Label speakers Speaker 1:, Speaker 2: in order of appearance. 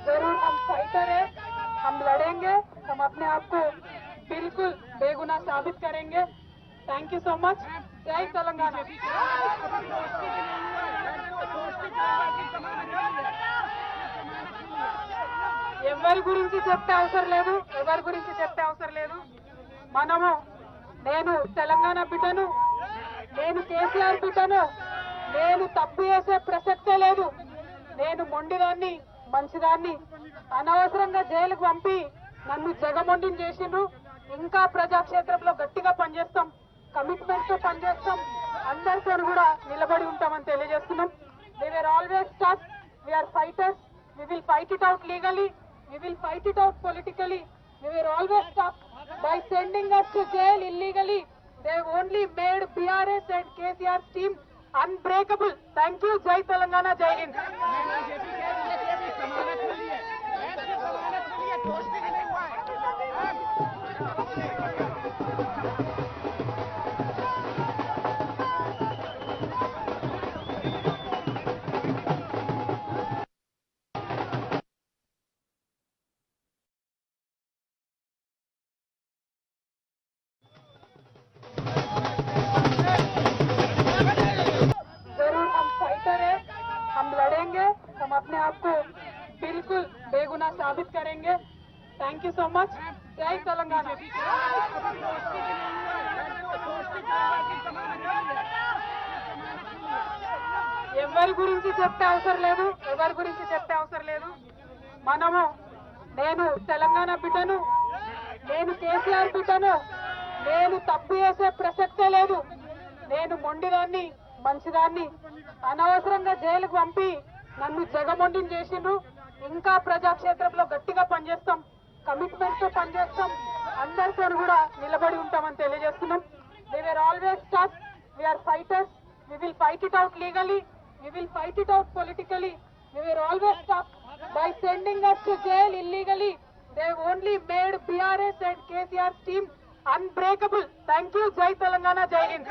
Speaker 1: जरूर हम फाइटर है, हम लड़ेंगे, हम अपने आप को बिल्कुल बेगुनाह साबित करेंगे। Thank you so much. जय तेलंगाना। ఎవరి గురించి చెప్పే అవసరం లేదు, ఎవరి గురించి చెప్పే అవసరం లేదు. మనము నేను తెలంగాణ బిడ్డను, నేను కేసీఆర్ బిడ్డను, నేను తప్పు చేసే ప్రసక్తే లేదు. నేను మొండిదాన్ని, మంచిదాన్ని. అనవసరంగా జైలుకు పంపి నన్ను జగమొండిని చేసిండ్రు. ఇంకా ప్రజాక్షేత్రంలో గట్టిగా పనిచేస్తాం, కమిట్మెంట్ తో పనిచేస్తాం, అందరితో కూడా నిలబడి ఉంటామని తెలియజేస్తున్నాం. We were always tough, we are fighters, we will fight it out legally, we will fight it out politically. We were always tough. By sending us to jail illegally, they only made BRS and KCR's team unbreakable. Thank you. Jai Telangana, Jai Hind. जरूर हम fighter है, हम लड़ेंगे, हम अपने आप को बिल्कुल बेगुनाह साबित करेंगे। Thank you so much. जय तेलंगाना। ఎవరి గురించి చెప్పే అవసరం లేదు, ఎవరి గురించి చెప్పే అవసరం లేదు. మనము నేను తెలంగాణ బిడ్డను, నేను కేసీఆర్ బిడ్డను, నేను తప్పు చేసే ప్రసక్తే లేదు. నేను మొండిదాన్ని, మంచిదాన్ని. అనవసరంగా జైలుకు పంపి నన్ను జగమొండిని చేసిండ్రు. ఇంకా ప్రజాక్షేత్రంలో గట్టిగా పనిచేస్తాం, కమిట్మెంట్ తో పనిచేస్తాం, అందరితో కూడా నిలబడి ఉంటామని తెలియజేస్తున్నాం. We were always tough, we are fighters, we will fight it out legally, we will fight it out politically. We were always tough. By sending us to jail illegally, they only made BRS and KCR's team unbreakable. Thank you. Jai Telangana, Jai Hind.